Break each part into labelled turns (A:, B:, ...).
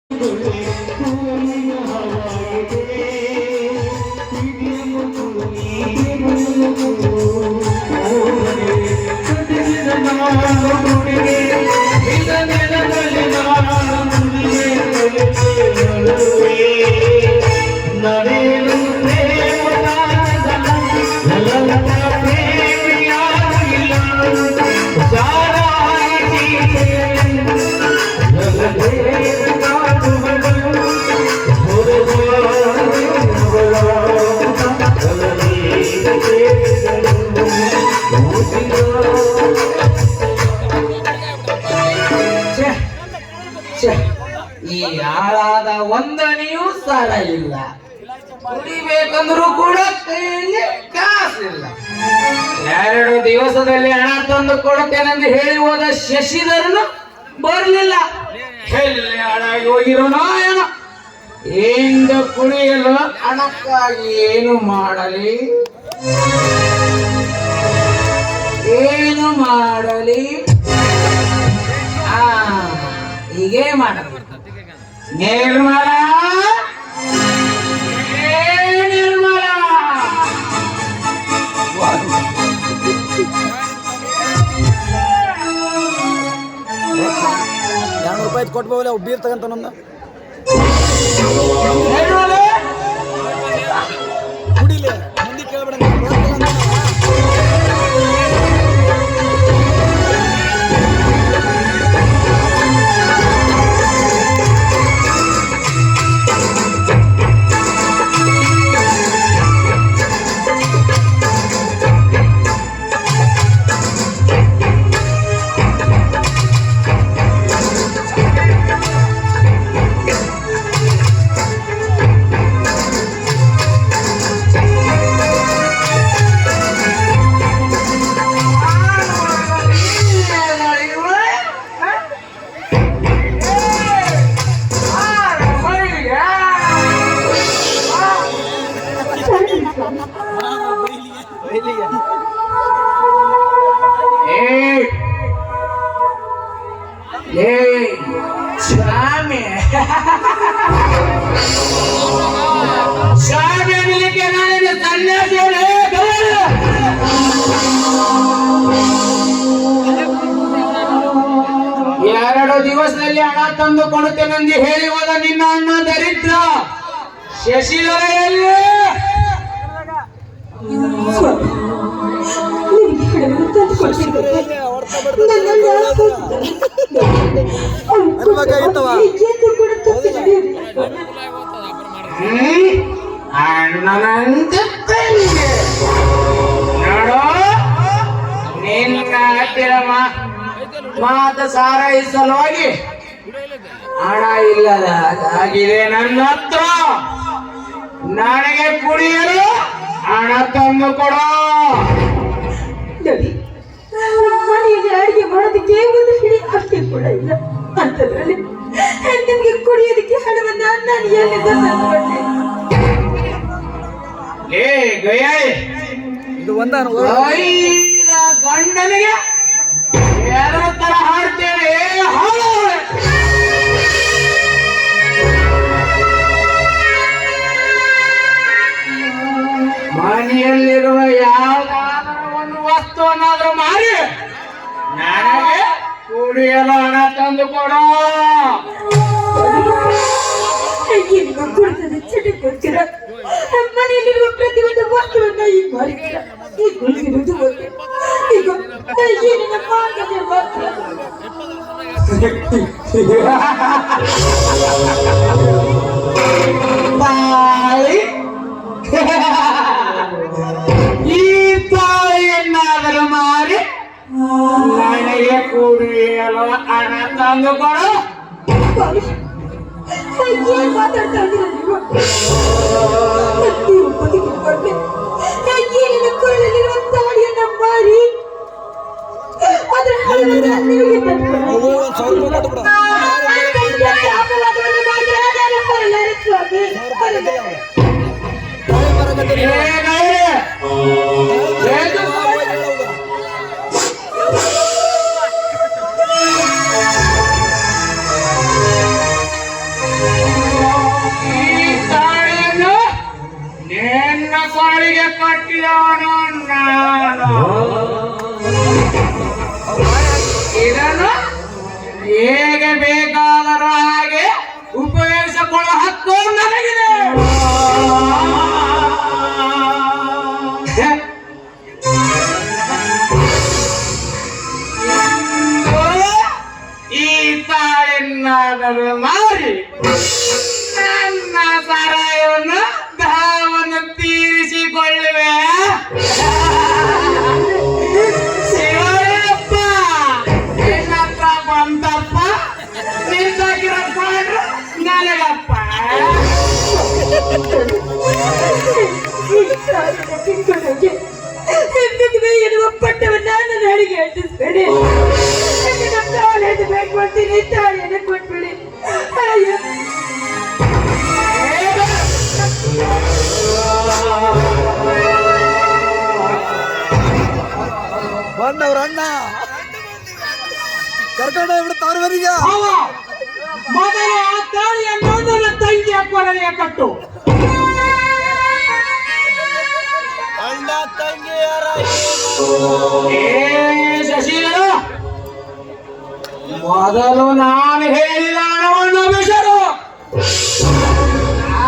A: ಈ ಹಾಳಾದ ಒಂದನೆಯೂ ಸಾಲ ಇಲ್ಲ. ಕುಡಿಬೇಕಂದ್ರೂ ಕೂಡ ಕೈಯಲ್ಲಿ ಕಾಸಿಲ್ಲ. 2 ದಿವಸದಲ್ಲಿ ಹಣ ತಂದು ಕೊಡುತ್ತೇನೆಂದು ಹೇಳಿ ಹೋದ ಶಶಿಧರನು ಬರಲಿಲ್ಲ. ಎಲ್ಲಿ ಹಾಳಾಗಿ ಹೋಗಿರೋನೋ ಏನೋ. ಇಂದು ಕುಡಿಯಲು ಹಣಕ್ಕಾಗಿ ಏನು ಮಾಡಲಿ, ಏನು ಮಾಡಲಿ? ಹೀಗೆ ಮಾಡಬೇಕು. ನಿರ್ಮಲ ನಿರ್ಮಲ
B: ₹200 ಕೊಟ್ಬೋಲ್ಲ ಬೀರ್ ತಗಂತ ನಮ್ದು ಕುಡಿಲೆ ಮಂದಿ ಕೇಳ್ಬೇಡ.
A: ಸ್ವಾಮಿ ಸ್ವಾಮಿ ಅನ್ನಲಿಕ್ಕೆ ನಾನಿಗೆ ಸನ್ಯಾಸಿಯೇ. 2 ದಿವಸದಲ್ಲಿ ಹಣ ತಂದು ಕೊಡುತ್ತೇನೆಂದು ಹೇಳಿ ಹೋದ ನಿನ್ನ ಅಣ್ಣ ದರಿದ್ರ ಶಶಿಧರೆಯಲ್ಲಿ ಅಣ್ಣನಂತೆ ನೋಡು, ನಿನ್ನ ಹತ್ತಿರ ಮಾತ ಸಾರೈಸಲು ಹೋಗಿ ಹಣ ಇಲ್ಲದಾಗಿದೆ. ನನ್ನ ಹತ್ರ ನನಗೆ ಕುಡಿಯಲು ಹಣ ತಂದು ಕೊಡೋ.
C: ಮನೆಯಲ್ಲಿ ಅಡಿಗೆ ಮಾಡೋದಕ್ಕೆ ಒಂದು ಹಿಡಿ ಅಕ್ಕಿ ಕೂಡ ಇಲ್ಲ. ಅಂತದ್ರಲ್ಲಿ ನಿಮ್ಗೆ ಕುಡಿಯೋದಕ್ಕೆ ಹಣವನ್ನ ನಾನು ಎಲ್ಲಿಂದ ತಂದುಕೊಂಡೆ?
B: ಇದು ಒಂದ
A: ಗಂಡನಿಗೆ ಯಾವ ತರ ಹಾಡ್ತೇವೆ. ಮನೆಯಲ್ಲಿರುವ ಯಾವುದಾದರೂ ಒಂದು ವಸ್ತುವನ್ನಾದ್ರೂ ಮಾರಿ ನನಗೆ ಕುಡಿಯಲು ಹಣ ತಂದು ಕೊಡೋ.
C: ಕೊಡ್ತದೆ ಚಟಕ್ಕೋಸ್ಕರ ಮನೆಯಲ್ಲಿರುವ ಪ್ರತಿಯೊಂದು ವಸ್ತುವನ್ನ ಈ ಮಾರಿದ್ದೀರ. ಈ ಕುಳಿತಿರುವುದು ಈಗ ಏನಿನ ಮಾಂಗಲ್ಯ ಮಾತ್ರ.
A: ಈ ತಾಯಿಯನ್ನಾದರೂ ಮಾರಿ ನನಗೆ ಕುಡಿಯಲು ಹಣ ತಂದು ಕೊಡು.
C: ಏನ್ ಮಾತಾಡ್ತಾ ಇದ್ದೀರ ನೀವು? ನೀವು ಬದುಕಿಕೊಂಡೆ ಏನಿನ ಕೊಳ್ಳಲಿರುವ ತಾಳಿಯನ್ನ ಮಾರಿ ಅದರ ಹಣವನ್ನ ನಿಮಗೆ ತಂದುಕೊಡು. ಅಪವಾದವನ್ನು ಮಾಡಿದ್ರೆ ಅದಾರ ಬರಲಾರೆ ಸ್ವಾಮಿ.
A: ನೋಡಿ ನನ್ನ ಸಾರಾಯವನ್ನು ದಾವನ್ನು ತೀರಿಸಿಕೊಳ್ಳುವೆ. ಶಿವಪ್ಪ ನಿನ್ನ ಹತ್ರ ಬಂದಪ್ಪ ನಿಂತಾಗಿರಪ್ಪ ನನಗಪ್ಪ.
C: ಮದುವೆ ಎನ್ನುವ ಪಟ್ಟವನ್ನ ನನ್ನ ಅಡಿಗೆ ಅಂಟಿಸ್ಬೇಡಿ. ತಾಳಿಯನ್ನು ಬೇಡ್ಕೊಳ್ತೀನಿ, ತಾಳಿಯನ್ನು ಕೊಟ್ಬಿಡಿ. ಅಯ್ಯೋ
B: ಬಂದವ್ರ ಅಣ್ಣ ಕರ್ಕೊಂಡು ಹೋಗ್ಬಿಡ್ತಾವ್ರ ಮನೆಗೆ.
A: ಮೊದಲು ಆ ತಾಳಿಯನ್ನು ನನ್ನ ತಂಗಿಯ ಕೊರಳಿಗೆ ಕಟ್ಟು.
B: ಅಣ್ಣ ತಂಗಿ
A: ಶಶಿಧರ, ಮೊದಲು ನಾನು ಹೇಳಿದ ಹಣವನ್ನು ಬೆಸರು,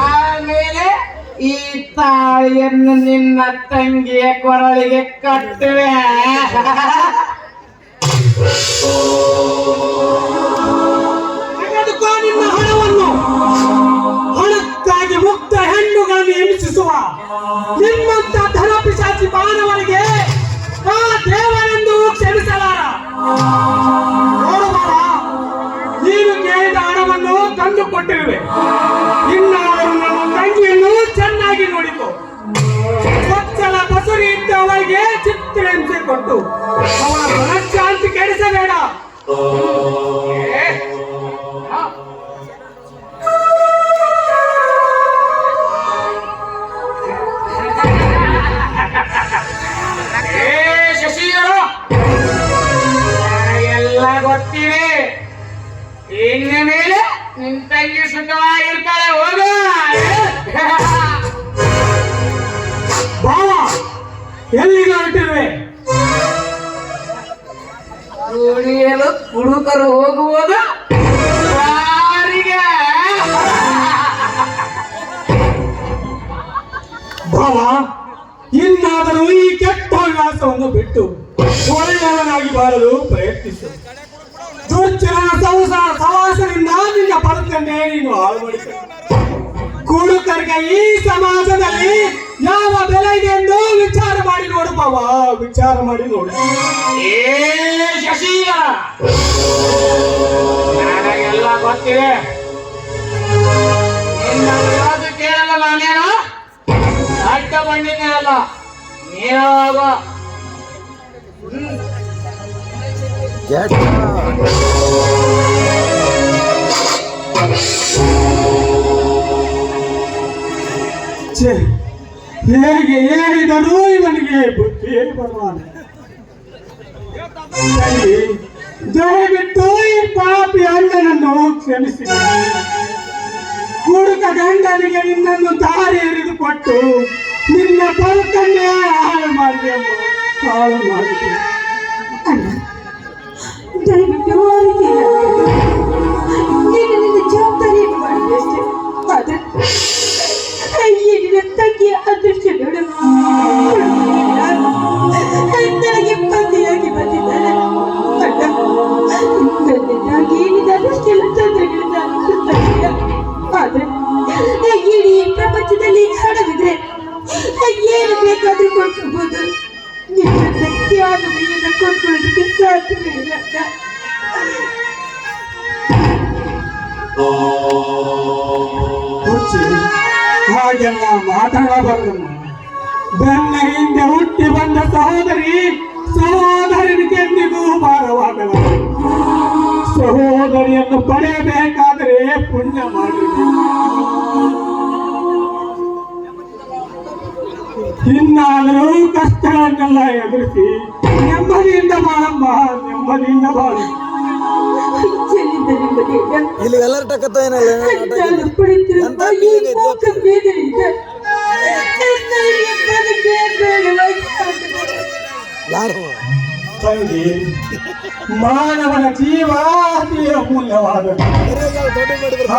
A: ಆಮೇಲೆ ಈ ತಾಳಿಯನ್ನು ನಿನ್ನ ತಂಗಿಯ ಕೊರಳಿಗೆ ಕಟ್ಟುವೆ. ತೆಗೆದುಕೋ ನಿನ್ನ ಹಣವನ್ನು. ಹಣಕ್ಕಾಗಿ ಮುಕ್ತ ಹೆಣ್ಣುಗಳನ್ನು ಹಿಂಸಿಸುವ ನಿಮ್ಮಂತ ಧನ ಪಿಶಾಚಿ ಮಾನವನಿಗೆ ಆ ದೇವರೆಂದು ಕ್ಷಮಿಸಲಾರ. ನೋಡುವ, ನೀನು ಕೇಳಿದ ಹಣವನ್ನು ತಂದು ಕೊಟ್ಟಿರುವೆ. ಇನ್ನಾದರೂ ನನ್ನ ತಂಗಿಯನ್ನು ಚೆನ್ನಾಗಿ ನೋಡಿಕೊ. ಸ್ವಚ್ಛಲ ಬಸುರಿ ಇದ್ದ ಅವಳಿಗೆ ಚಿತ್ರಹಿಂಸೆ ಕೊಟ್ಟು ಅವಳ ಮನಃಶಾಂತಿ ಕೆಡಿಸಬೇಡ. ಶಶಿಧರ, ಎಲ್ಲ ಗೊತ್ತಿದೆ. ಇನ್ನು ಮೇಲೆ ನಿನ್ ತಂಗಿ ಸುಖವಾಗಿರ್ತಾಳೆ. ಹೋಗ ಬಾವ, ಎಲ್ಲಿಗೆ ಹೊರಟಿರುವೆ? ಕುಡಿಯಲು ಕುಡುಕರು ಹೋಗುವುದು ಯಾರಿಗೆ? ಬಾವ, ಇನ್ನಾದರೂ ಈ ಕೆಟ್ಟ ಹವ್ಯಾಸವನ್ನು ಬಿಟ್ಟು ಒಳ್ಳೆಯವನಾಗಿ ಬಾಳಲು ಪ್ರಯತ್ನಿಸು. ದುರ್ಜನ ಸವಾಸದಿಂದ ನಿನ್ನ ಬದುಕನ್ನೇ ನೀನು ಹಾಳು ಮಾಡಿದೆ. ಕುಡುಕರಿಗೆ ಈ ಸಮಾಜದಲ್ಲಿ ಯಾವ ಬೆಲೆ ಇದೆ ಎಂದು ವಿಚಾರ ಮಾಡಿ ನೋಡು ಬಾವ, ವಿಚಾರ ಮಾಡಿ ನೋಡು. ಶಶಿಯ, ನನಗೆಲ್ಲ ಗೊತ್ತಿದೆ. ನಿನ್ನ ಕೇಳಲ್ಲ ನಾನೇನು ಅಡ್ಡ ಬಂಡಿನೇ ಅಲ್ಲ. ನೀವಾಗ ಹೇಗೆ ಹೇಳಿದರೂ ಇವನಿಗೆ ಬುದ್ಧಿ ಬರುವಾನ. ದಯವಿಟ್ಟು ಈ ಪಾಪಿ ಅಣ್ಣನನ್ನು ಕ್ಷಮಿಸಿ. ಕುಡುಕ ಗಂಡನಿಗೆ ನಿನ್ನನ್ನು ದಾರಿ ಎರೆದು ಕೊಟ್ಟು ನಿನ್ನ ಬದುಕನ್ನೇ ಹಾಳು ಮಾಡಿದೆ, ಹಾಳು ಮಾಡಿದೆ.
C: ದಯವಿಟ್ಟು ನೀನು ನಿನ್ನ ಜವಾಬ್ದಾರಿಯನ್ನು ಮಾಡಿದೆ ಅಷ್ಟೇ. ಆದ್ರೆ ನಿನ್ನ ತಂಗಿಯ ಅದೃಷ್ಟ ನೋಡು, ನನಗೆ ಪತಿಯಾಗಿ ಬಂದಿದ್ದಾನೆ. ಅಣ್ಣ, ನನ್ನದಾಗಿ ನಿನ್ನ ಅದೃಷ್ಟೆಲ್ಲ ತೊಂದರೆಗಳಿಂದ ಅನುಭವಿಸ್ತಾಯಿಲ್ಲ. ಆದ್ರೆ ಇಡೀ ಪ್ರಪಂಚದಲ್ಲಿ ಹಣವಿದ್ರೆ ಏನು ಬೇಕಾದ್ರೂ ಕೊಡ್ಕೋಬಹುದು. ನಿನ್ನ ತ್ಯಾಗ ಮೈಯನ್ನ ಕೊಡ್ಕೊಳ್ಳೋದಕ್ಕೆ ಸಾಧ್ಯವಿಲ್ಲ.
A: ಹಾಗೆಲ್ಲ ಮಾತಾಡಬಾರದಮ್ಮ. ಬೆನ್ನ ಹಿಂದೆ ಹುಟ್ಟಿ ಬಂದ ಸಹೋದರನಿಗೆ ಎಂದಿಗೂ ಭಾರವಾಗಲ್ಲ. ಸಹೋದರಿಯನ್ನು ಪಡೆಯಬೇಕಾದರೆ ಪುಣ್ಯ ಮಾಡಬೇಕು. ಇನ್ನಾದರೂ ಕಷ್ಟಗಳನ್ನೆಲ್ಲ ಎದುರಿಸಿ ನೆಮ್ಮದಿಯಿಂದ ಬಾಳಮ್ಮ, ನೆಮ್ಮದಿಯಿಂದ ಬಾಳು.
B: ಇಲ್ಲಿ ಎಲ್ಲರ ಟಕತ್ತ ಏನಲ್ಲ ಯಾರು
A: ತಂಗಿ, ಮಾನವನ ಜೀವ ಅತಿ ಅಮೂಲ್ಯವಾದದ್ದು.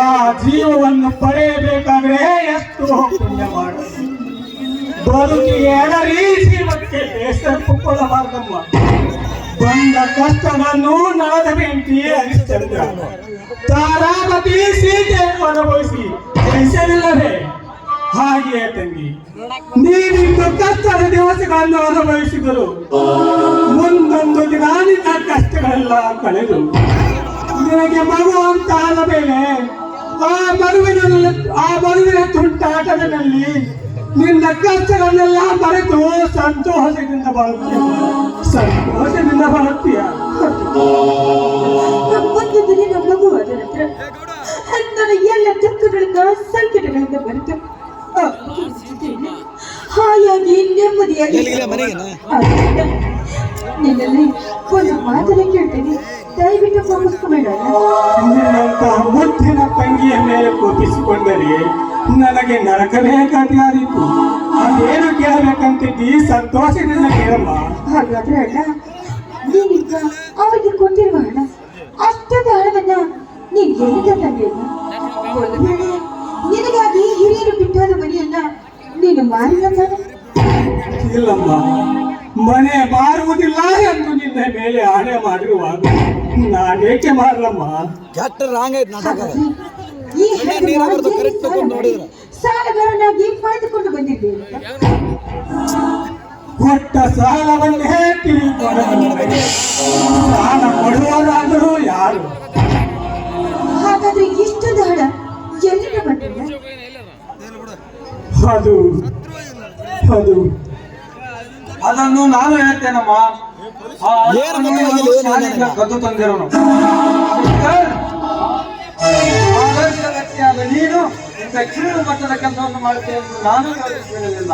A: ಆ ಜೀವವನ್ನು ಪಡೆಯಬೇಕಾದ್ರೆ ಎಷ್ಟು ಪುಣ್ಯ ಮಾಡುವುದು. ಬದುಕಿಗೆ ಎಡರಿ ಜೀವಕ್ಕೆ ಬೇಸರಕೊಳ್ಳಬಾರ್ದಮ್ಮ. ಬಂದ ಕಷ್ಟವನ್ನು ನಳದ ಬೆಂಕಿ ಹರಿಶ್ಚಂದ್ರ ತಾರಾಮತಿ ಸೀತೆಯನ್ನು ಅನುಭವಿಸಿ ಜಯಿಸಲಿಲ್ಲವೇ? ಹಾಗೆಯೇ ತಂಗಿ, ನೀನಿಂದು ಕಷ್ಟದ ದಿವಸಗಳನ್ನು ಅನುಭವಿಸಿದರು ಮುಂದೊಂದು ದಿನ ನಿನ್ನ ಕಷ್ಟಗಳೆಲ್ಲ ಕಳೆದು ನಿನಗೆ ಮಗು ಅಂತ ಆದ ಮೇಲೆ ಆ ಮಗುವಿನ ತುಂಟಾಟದಲ್ಲಿ ನಿನ್ನ ಕಷ್ಟಗಳನ್ನೆಲ್ಲ ಮರೆತು ಸಂತೋಷದಿಂದ ಬಾಳುತ್ತೀಯ.
C: ಒಂದು ದಿನ ನಮ್ಮ ಮಗುವಾದ ನಂತರ ನನ್ನ ಎಲ್ಲ ದುಃಖಗಳಿಂದ ಸಂಕಟಗಳಿಂದ ಬರೆದು ಹಾಯಾಗಿ ನೆಮ್ಮದಿಯಾಗಿ ನಿನ್ನಲ್ಲಿ ಒಂದು ಮಾತನ್ನ ಕೇಳ್ತೇನೆ, ದಯವಿಟ್ಟು ಕೋಪಿಸ್ಕೋಬೇಡ.
A: ನಿನ್ನಂತ ಮುದ್ದಿನ ತಂಗಿಯ ಮೇಲೆ ಕೋಪಿಸಿಕೊಂಡರೆ ನನಗೆ ನರಕವೇ ಗತಿಯಾದೀತು. ಅದೇನು ಕೇಳಬೇಕಂತಿದ್ದಿ ಸಂತೋಷದಿಂದ ಕೇಳಮ್ಮ.
C: ಹಾಗಾದ್ರೆ ಅಣ್ಣ, ನೀನೀಗ ಅವರಿಗೆ ಕೊಟ್ಟಿರುವ ಹಣ, ಅಷ್ಟೊಂದು ಹಣವನ್ನ ನೀನ್ ಎಲ್ಲಿಂದ ತಂದೆಯಲ್ಲ? ಒಂದು ವೇಳೆ ನಿನಗಾಗಿ ಹಿರಿಯರು ಬಿಟ್ಟೋದ ಮನೆಯನ್ನ ನೀನು ಮಾರಿಲ್ಲ ತಾನೆ?
A: ಇಲ್ಲಮ್ಮ, ಮನೆ ಮಾರುವುದಿಲ್ಲ ಎಂದು ನಿನ್ನ ಮೇಲೆ ಆಣೆ ಮಾಡಿರುವಾಗ ನಾನೇಕೆ ಮಾರಲಮ್ಮ?
C: ಈ ಸಾಲಗಾರನಾಗಿ ಪಡೆದುಕೊಂಡು ಬಂದಿದ್ದೇನೆ.
A: ಕೊಟ್ಟ ಸಾಲವನ್ನೇ ತಿಳಿದುಕೊಂಡ ಸಾಲ ಕೊಡುವವರಾದರೂ ಯಾರು?
C: ಹಾಗಾದ್ರೆ ಇಷ್ಟೊಂದು ಹಣ ಎಲ್ಲಿಂದ ಬಂದಿಲ್ಲ?
A: ಅದು ಅದು
D: ಅದನ್ನು ನಾನು ಹೇಳ್ತೇನಮ್ಮ. ಕದ್ದು ತಂದಿರೋನು ಆದರ್ಶ ವ್ಯಕ್ತಿಯಾದ ನೀನು ಇಂಥ ಕೀಳು ಮಟ್ಟದ ಕೆಲಸವನ್ನು ಮಾಡುತ್ತೇನೆ ಎಂದು ನಾನು ಯೋಚಿಸಿರಲಿಲ್ಲ.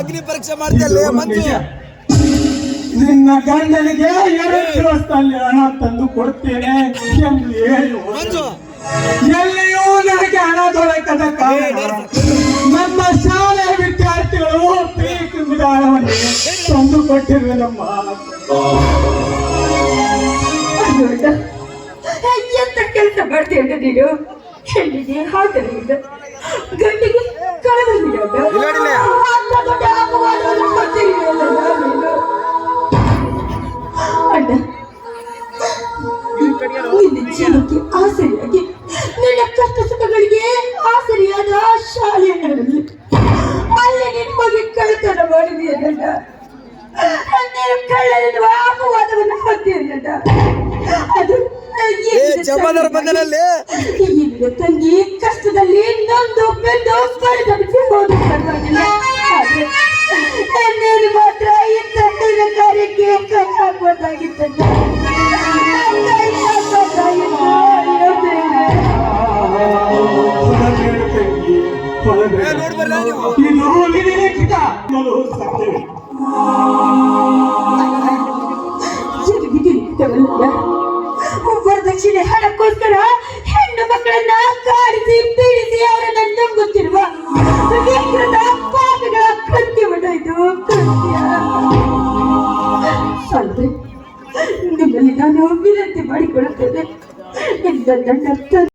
B: ಅಗ್ನಿ ಪರೀಕ್ಷೆ ಮಾಡ್ತೇನೆ ಮಂಜು.
A: ನಿನ್ನ ಗಂಡನಿಗೆ 2 ದಿವಸದಲ್ಲಿ ಹಣ ತಂದು ಕೊಡ್ತೇನೆ ಎಂದು ಹೇಳಿ ಎಲ್ಲಿಯೂ ನನಗೆ ಹಣ ದೊರಕದ ಕಾರಣ ನಮ್ಮ ಶಾಲೆಯ ವಿದ್ಯಾರ್ಥಿಗಳು ಪ್ರೀತಿ ವಿಧಾನವನ್ನು ತಂದು ಕೊಟ್ಟಿರುವೆನಮ್ಮ.
C: ಎಂತ ಕೆಲಸ ಮಾಡ್ತೇವೆ ನೀನು? ಹೆಣ್ಣಿಗೆ ಹಾಕಲಿಲ್ಲ, ಗಂಡಿಗೆ ಕಳವಳಿಯಾದ ಅಣ್ಣ, ನಿನ್ನ ಜೀವಕ್ಕೆ ಆಸರಿಯಾಗಿ ನಿನ್ನ ಕಷ್ಟ ಸುಖಗಳಿಗೆ ಆಸರಿಯಾದ ಶಾಲೆಯಲ್ಲಿ ಅಲ್ಲಿ ನಿನ್ನ ಬಗ್ಗೆ ಕಳ್ಳತನ ಮಾಡಿದೆಯಲ್ಲ, ನೀನು ಕಳ್ಳನೆನ್ನುವ ಅಪವಾದವನ್ನು ಹೊಂದಿರಲಿಲ್ಲ. ಅದು ಈಗ ತಂಗಿ ಕಷ್ಟದಲ್ಲಿ ನೊಂದು ಬೆಂದು ಪರಿಗಣಿಸಿ ಹೋದ ಪರವಾಗಿಲ್ಲ. ನೀನು ಮಾತ್ರ ಈ ತಂಡದ ಕಾರ್ಯಕ್ಕೆ ಕೈ ಹಾಕುವುದಾಗಿತ್ತಲ್ಲ. ವರದಕ್ಷಿಣೆ ಹಣಕ್ಕೋಸ್ಕರ ಹೆಣ್ಣು ಮಕ್ಕಳನ್ನ ಕಾಡಿಸಿ ಪೀಡಿಸಿ ಅವರನ್ನ ನುಂಗುತ್ತಿರುವ ವಿಕೃತ ಪಾಪಿಗಳ ಕೃತ್ಯವನ್ನ ಇದು ಕೃತ್ಯ. ಅಂದ್ರೆ ನಿಮ್ಮಲ್ಲಿ ನಾನು ವಿನಂತಿ ಮಾಡಿಕೊಳ್ಳುತ್ತೇನೆ,